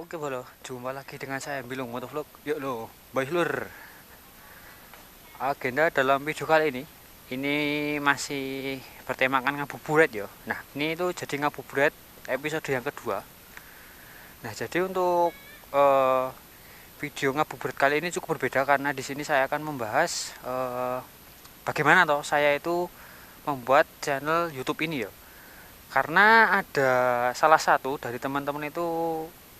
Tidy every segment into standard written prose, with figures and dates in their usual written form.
Oke bolo, jumpa lagi dengan saya Bilung Motovlog. Yuk lo, bye lur. Agenda dalam video kali ini masih bertemakan ngabuburit yo. Nah, ini tuh jadi ngabuburit episode yang kedua. Nah, jadi untuk uh, video ngabuburit kali ini cukup berbeda karena di sini saya akan membahas bagaimana toh saya itu membuat channel YouTube ini yo. Karena ada salah satu dari teman-teman itu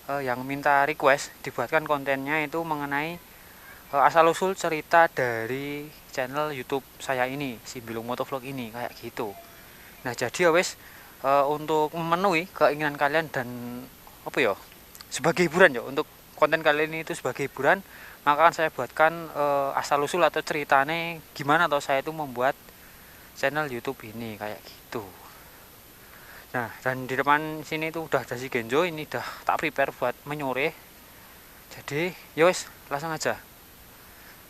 yang minta request dibuatkan kontennya itu mengenai asal usul cerita dari channel YouTube saya ini, si Bilung Motovlog ini, kayak gitu. Nah, jadi ya wes, untuk memenuhi keinginan kalian dan apa ya, sebagai hiburan ya, untuk konten kali ini itu sebagai hiburan, maka akan saya buatkan asal usul atau ceritanya gimana atau saya itu membuat channel YouTube ini kayak gitu. Nah, dan di depan sini tuh udah ada si Genjo, ini udah tak prepare buat menyore. Jadi, yos, langsung aja.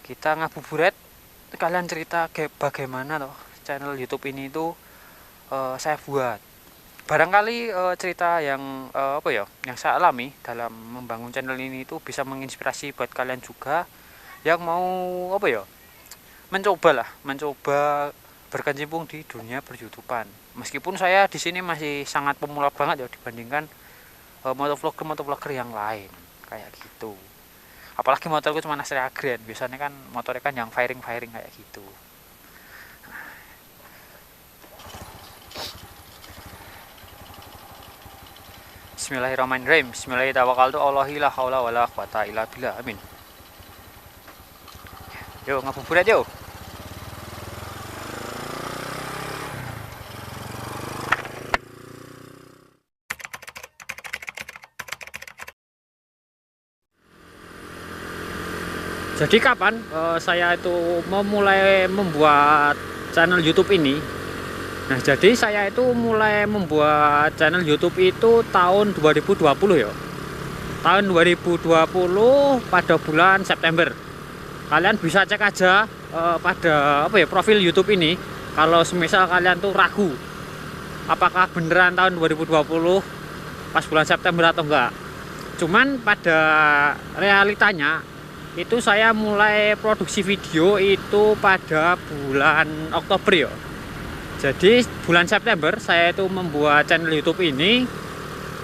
Kita ngabuburit, kalian cerita bagaimana toh channel YouTube ini tuh saya buat. Barangkali cerita yang apa ya, yang saya alami dalam membangun channel ini itu bisa menginspirasi buat kalian juga yang mau apa ya, mencoba berkecimpung di dunia per-YouTubean. Meskipun saya di sini masih sangat pemula banget ya dibandingkan motovlogger yang lain kayak gitu. Apalagi motorku cuma Astrea Grand, biasanya kan motornya kan yang firing kayak gitu. Bismillahirrahmanirrahim. Bismillahirrahmanirrahim. Allahi la haula wala quwata illa billah. Amin. Yo ngabuburit yo. Jadi kapan saya itu memulai membuat channel YouTube ini? Nah, jadi saya itu mulai membuat channel YouTube itu tahun 2020 ya. Tahun 2020 pada bulan September. Kalian bisa cek aja pada apa ya, profil YouTube ini. Kalau semisal kalian tuh ragu apakah beneran tahun 2020 pas bulan September atau enggak. Cuman pada realitanya itu saya mulai produksi video itu pada bulan Oktober ya. Jadi bulan September saya itu membuat channel YouTube ini,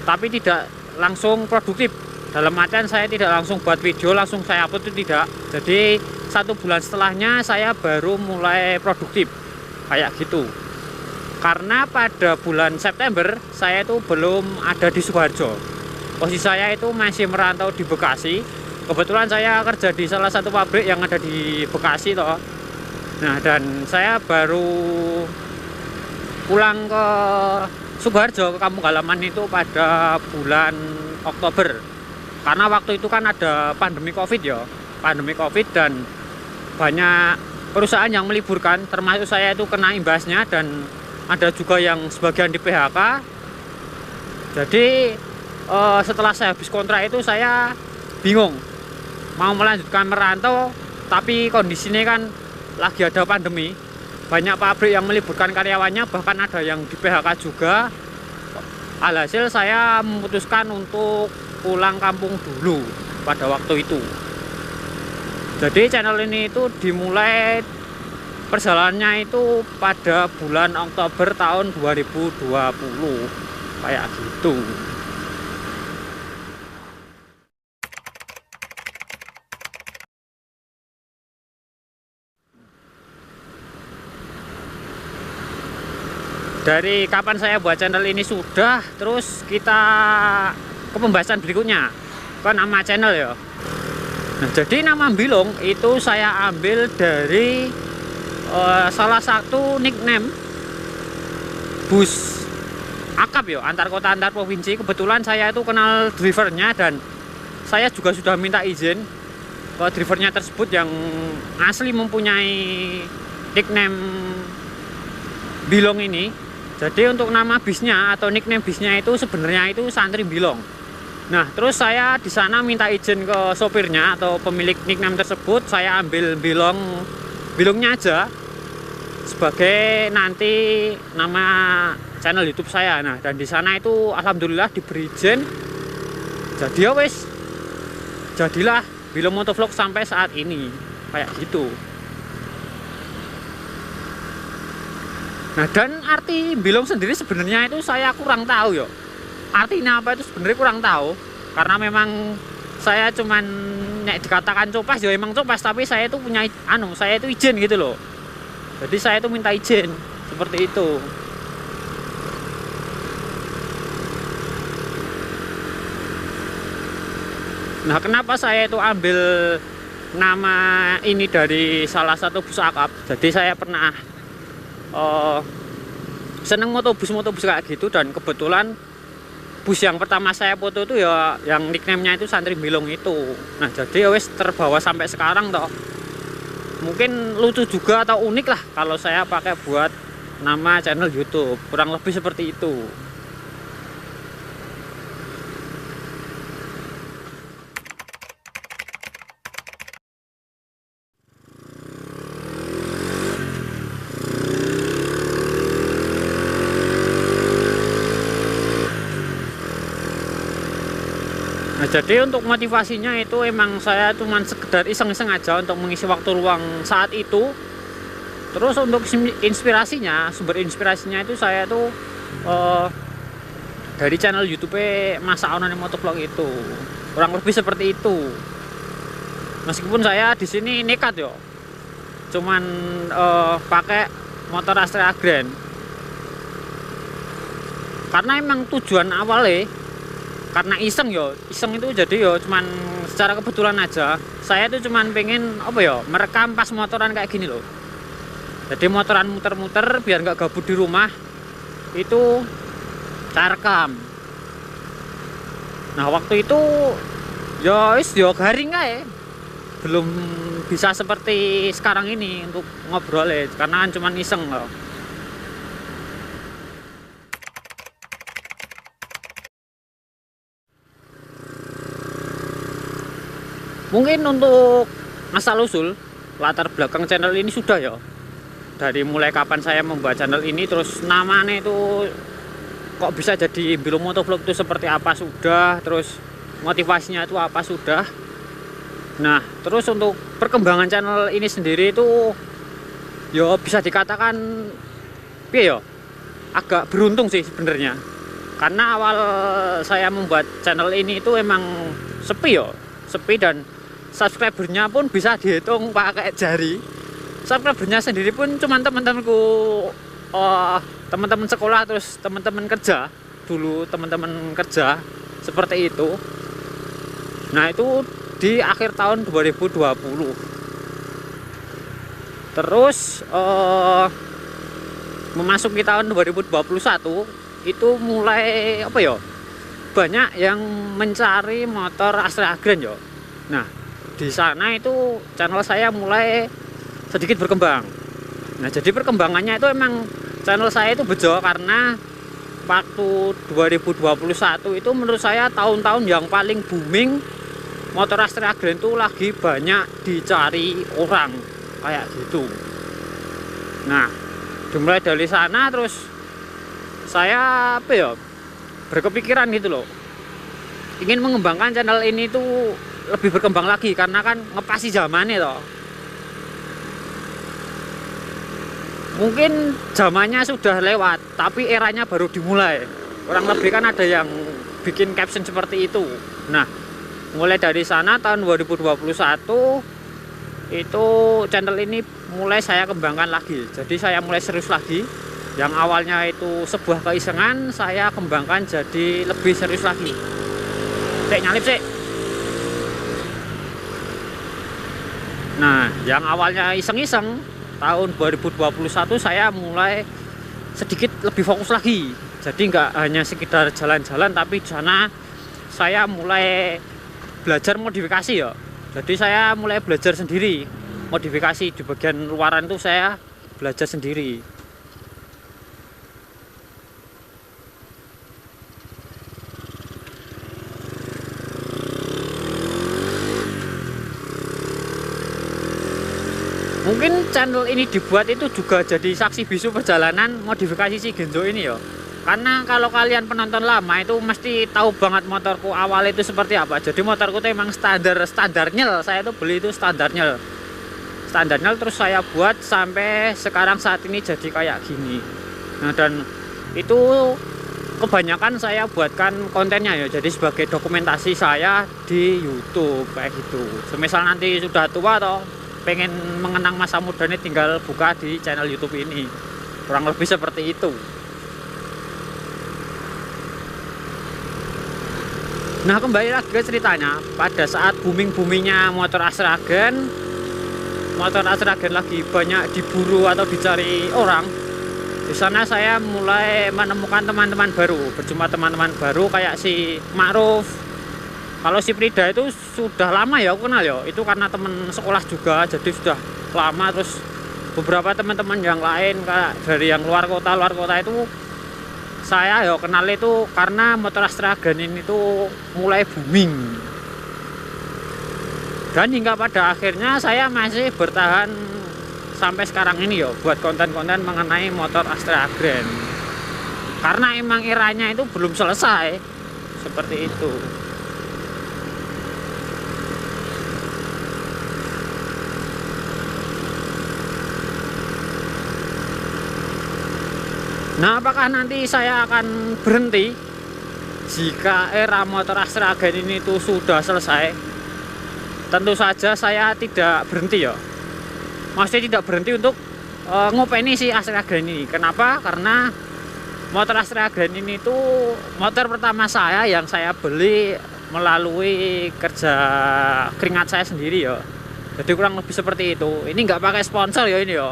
tapi tidak langsung produktif. Dalam artian saya tidak langsung buat video langsung saya upload, itu tidak. Jadi 1 bulan setelahnya saya baru mulai produktif kayak gitu. Karena pada bulan September saya itu belum ada di Sukoharjo. Posisi saya itu masih merantau di Bekasi. Kebetulan saya kerja di salah satu pabrik yang ada di Bekasi toh. Nah, dan saya baru pulang ke Sukoharjo, ke kampung halaman itu pada bulan Oktober. Karena waktu itu kan ada pandemi Covid ya. Pandemi Covid dan banyak perusahaan yang meliburkan, termasuk saya itu kena imbasnya dan ada juga yang sebagian di PHK. Jadi setelah saya habis kontrak itu saya bingung mau melanjutkan merantau, tapi kondisinya kan lagi ada pandemi, banyak pabrik yang meliburkan karyawannya, bahkan ada yang di PHK juga. Alhasil saya memutuskan untuk pulang kampung dulu pada waktu itu. Jadi channel ini itu dimulai perjalanannya itu pada bulan Oktober tahun 2020 kayak gitu. Dari kapan saya buat channel ini sudah, terus kita ke pembahasan berikutnya ke nama channel ya. Nah, jadi nama Bilung itu saya ambil dari salah satu nickname bus akap ya, antar kota antar provinsi. Kebetulan saya itu kenal drivernya dan saya juga sudah minta izin ke drivernya tersebut yang asli mempunyai nickname Bilung ini. Jadi untuk nama bisnya atau nickname bisnya itu sebenarnya itu Santri Bilong. Nah, terus saya di sana minta izin ke sopirnya atau pemilik nickname tersebut, saya ambil Bilongnya aja sebagai nanti nama channel YouTube saya. Nah, dan di sana itu alhamdulillah diberi izin Jadi ya wes, jadilah Bilong Motovlog sampai saat ini kayak gitu. Nah, dan arti Bilong sendiri sebenarnya itu saya kurang tahu ya. Artinya apa itu sebenarnya kurang tahu, karena memang saya cuman dikatakan copas ya emang copas, tapi saya itu punya saya itu izin gitu loh. Jadi saya itu minta izin seperti itu. Nah, kenapa saya itu ambil nama ini dari salah satu bus akap? Jadi saya pernah seneng motobus kayak gitu, dan kebetulan bus yang pertama saya foto itu ya yang nickname-nya itu Santri Bilong itu. Nah, jadi ya wes terbawa sampai sekarang toh. Mungkin lucu juga atau unik lah kalau saya pakai buat nama channel YouTube, kurang lebih seperti itu. Nah, jadi untuk motivasinya itu emang saya cuman sekedar iseng-iseng aja untuk mengisi waktu luang saat itu. Terus untuk inspirasinya, sumber inspirasinya itu saya tuh dari channel YouTube Mas Aonan Motovlog itu. Kurang lebih seperti itu. Meskipun saya di sini nekat yo. Cuman pakai motor Astrea Grand. Karena emang tujuan awalnya karena iseng itu jadi cuman secara kebetulan aja saya tuh cuman pengen merekam pas motoran kayak gini loh. Jadi motoran muter-muter biar nggak gabut di rumah itu saya rekam. Nah, waktu itu garing kayak belum bisa seperti sekarang ini untuk ngobrol ya, karena kan cuman iseng loh. Mungkin untuk asal-usul latar belakang channel ini sudah ya. Dari mulai kapan saya membuat channel ini, terus namanya itu kok bisa jadi Bilong Motovlog itu seperti apa sudah, terus motivasinya itu apa sudah. Nah, terus untuk perkembangan channel ini sendiri itu ya bisa dikatakan agak beruntung sih sebenarnya. Karena awal saya membuat channel ini itu emang sepi dan subscribernya pun bisa dihitung pakai jari. Subscribernya sendiri pun cuman teman-temanku, teman-teman sekolah, terus teman-teman kerja dulu, teman-teman kerja seperti itu. Nah, itu di akhir tahun 2020. Terus memasuki tahun 2021 itu mulai banyak yang mencari motor Astrea Grand yo. Nah, di sana itu channel saya mulai sedikit berkembang. Nah, jadi perkembangannya itu emang channel saya itu bejo karena waktu 2021 itu menurut saya tahun-tahun yang paling booming motor Astrea Grand itu lagi banyak dicari orang kayak gitu. Nah, dimulai dari sana terus saya berkepikiran gitu loh, ingin mengembangkan channel ini tuh lebih berkembang lagi, karena kan ngepasi zamannya toh. Mungkin zamannya sudah lewat tapi eranya baru dimulai. Kurang lebih kan ada yang bikin caption seperti itu. Nah, mulai dari sana tahun 2021 itu channel ini mulai saya kembangkan lagi. Jadi saya mulai serius lagi. Yang awalnya itu sebuah keisengan, saya kembangkan jadi lebih serius lagi. Nyalip sih. Nah, yang awalnya iseng-iseng tahun 2021 saya mulai sedikit lebih fokus lagi. Jadi nggak hanya sekedar jalan-jalan, tapi di sana saya mulai belajar modifikasi ya. Jadi saya mulai belajar sendiri modifikasi di bagian luaran itu, saya belajar sendiri. Mungkin channel ini dibuat itu juga jadi saksi bisu perjalanan modifikasi si Genzo ini ya. Karena kalau kalian penonton lama itu mesti tahu banget motorku awal itu seperti apa. Jadi motorku itu emang standarnya. Saya tuh beli itu standarnya. Terus saya buat sampai sekarang saat ini jadi kayak gini. Nah, dan itu kebanyakan saya buatkan kontennya ya. Jadi sebagai dokumentasi saya di YouTube kayak gitu. Semisal nanti sudah tua atau pengen mengenang masa mudanya, tinggal buka di channel YouTube ini. Kurang lebih seperti itu. Nah, kembali lagi ke ceritanya. Pada saat booming-boomingnya motor Asragen lagi banyak diburu atau dicari orang. Di sana saya mulai menemukan teman-teman baru, berjumpa teman-teman baru kayak si Ma'ruf. Kalau si Prida itu sudah lama ya aku kenal ya. Itu karena teman sekolah juga, jadi sudah lama. Terus beberapa teman-teman yang lain kayak dari yang luar kota itu saya ya kenal itu karena motor Asragen ini tuh mulai booming. Dan hingga pada akhirnya saya masih bertahan sampai sekarang ini ya buat konten-konten mengenai motor Asragen. Karena emang eranya itu belum selesai. Seperti itu. Nah, apakah nanti saya akan berhenti jika era motor Asragen ini tuh sudah selesai? Tentu saja saya tidak berhenti ya. Maksudnya tidak berhenti untuk ngopeni si Asragen ini. Kenapa? Karena motor Asragen ini tuh motor pertama saya yang saya beli melalui kerja keringat saya sendiri ya. Jadi kurang lebih seperti itu. Ini nggak pakai sponsor ya ini ya.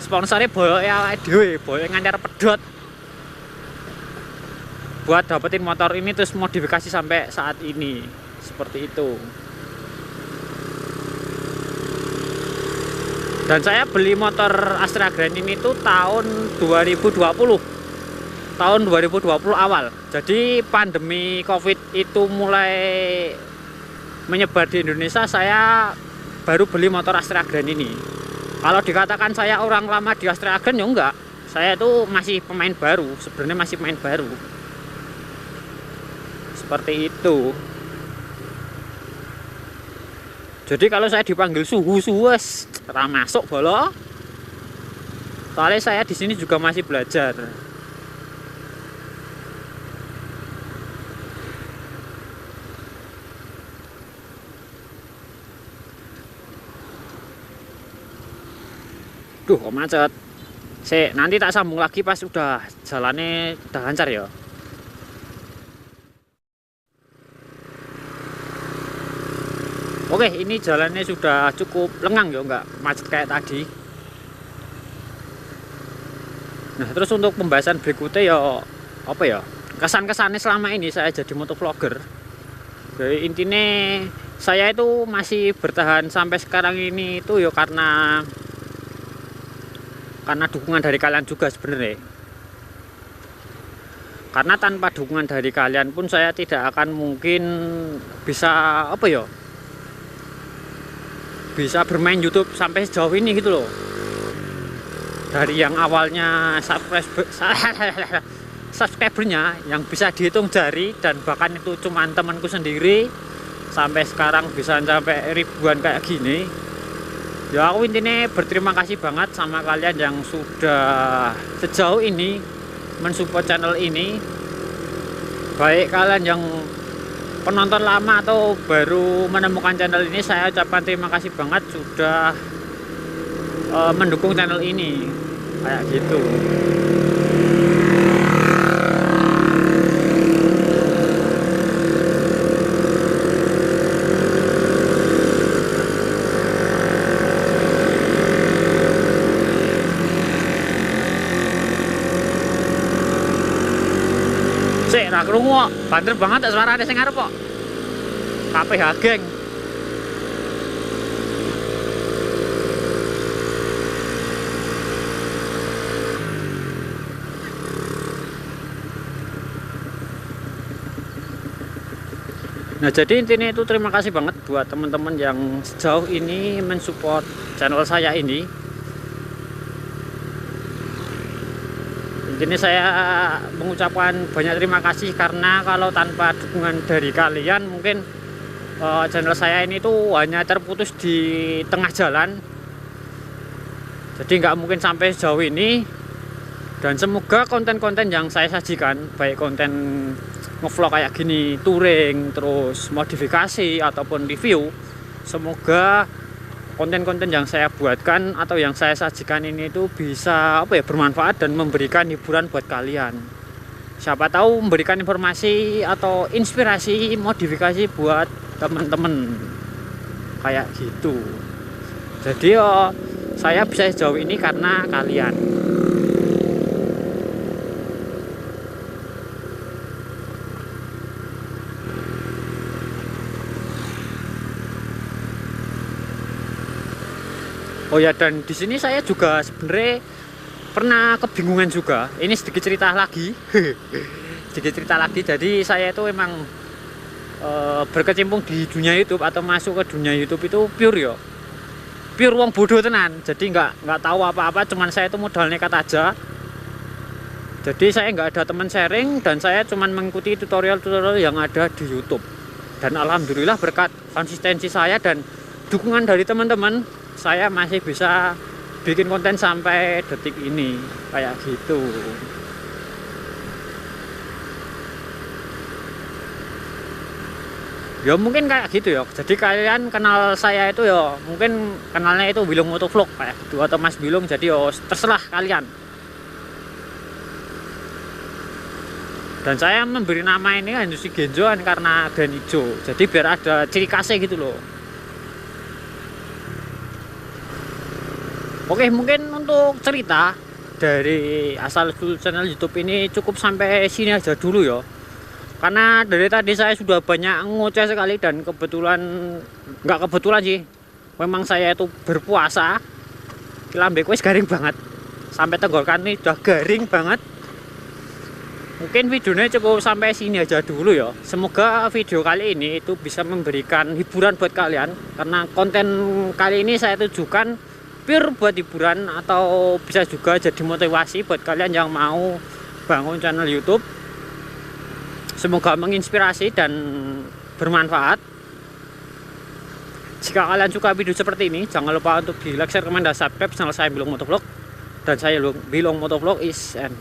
Sponsornya boyoke awake dhewe, boyoke ngancar pedot. Buat dapetin motor ini terus modifikasi sampai saat ini. Seperti itu. Dan saya beli motor Asragen ini tuh tahun 2020. Tahun 2020 awal. Jadi pandemi Covid itu mulai menyebar di Indonesia, saya baru beli motor Asragen ini. Kalau dikatakan saya orang lama di Asragen ya enggak. Saya itu masih pemain baru, sebenarnya masih pemain baru. Seperti itu. Jadi kalau saya dipanggil suhu wes ora masuk bolo. Soalnya saya di sini juga masih belajar. Duh, kok macet. Nanti tak sambung lagi pas udah jalannya udah lancar ya. Oke, ini jalannya sudah cukup lengang ya, enggak macet kayak tadi. Nah, terus untuk pembahasan berikutnya ya apa ya? Kesan-kesannya selama ini saya jadi motovlogger. Jadi intinya saya itu masih bertahan sampai sekarang ini itu ya karena dukungan dari kalian juga sebenarnya. Karena tanpa dukungan dari kalian pun saya tidak akan mungkin bisa apa ya, bisa bermain YouTube sampai sejauh ini gitu loh. Dari yang awalnya subscribernya yang bisa dihitung jari dan bahkan itu cuma temanku sendiri, sampai sekarang bisa sampai ribuan kayak gini. Ya aku intinya berterima kasih banget sama kalian yang sudah sejauh ini mensupport channel ini. Baik kalian yang penonton lama atau baru menemukan channel ini, saya ucapkan terima kasih banget sudah mendukung channel ini. Kayak gitu. Ra krungu kok, banter banget suarane sing ngarep kok. KPH geng. Nah, jadi intinya itu terima kasih banget buat teman-teman yang sejauh ini mensupport channel saya ini. Ini saya mengucapkan banyak terima kasih, karena kalau tanpa dukungan dari kalian mungkin channel saya ini tuh hanya terputus di tengah jalan. Jadi nggak mungkin sampai sejauh ini. Dan semoga konten-konten yang saya sajikan, baik konten ngevlog kayak gini, touring, terus modifikasi ataupun review, semoga konten-konten yang saya buatkan atau yang saya sajikan ini itu bisa bermanfaat dan memberikan hiburan buat kalian. Siapa tahu memberikan informasi atau inspirasi modifikasi buat teman-teman kayak gitu. Jadi saya bisa sejauh ini karena kalian. Oh ya, dan di sini saya juga sebenarnya pernah kebingungan juga. Ini sedikit cerita lagi. Sedikit cerita lagi. Jadi saya itu emang berkecimpung di dunia YouTube atau masuk ke dunia YouTube itu pure pure wong bodoh tenan. Jadi nggak tahu apa-apa, cuman saya itu modal nekat aja. Jadi saya nggak ada teman sharing, dan saya cuman mengikuti tutorial-tutorial yang ada di YouTube. Dan alhamdulillah berkat konsistensi saya dan dukungan dari teman-teman, saya masih bisa bikin konten sampai detik ini kayak gitu. Ya mungkin kayak gitu ya. Jadi kalian kenal saya itu ya mungkin kenalnya itu Bilung Motovlog kayak gitu, atau Mas Bilung. Jadi terserah kalian. Dan saya memberi nama ini Hanjushi Genjoan karena grand hijau. Jadi biar ada ciri khasnya gitu loh. Oke, mungkin untuk cerita dari asal usul channel YouTube ini cukup sampai sini aja dulu ya. Karena dari tadi saya sudah banyak ngoceh sekali, dan nggak kebetulan sih, memang saya itu berpuasa. Lambe wis garing banget, sampai tenggorokan ini udah garing banget. Mungkin videonya cukup sampai sini aja dulu ya. Semoga video kali ini itu bisa memberikan hiburan buat kalian, karena konten kali ini saya tujukan pure buat hiburan, atau bisa juga jadi motivasi buat kalian yang mau bangun channel YouTube. Semoga menginspirasi dan bermanfaat. Jika kalian suka video seperti ini, jangan lupa untuk di like, share, komen, dan subscribe channel saya Bilung Motovlog. Dan saya Bilung Motovlog is and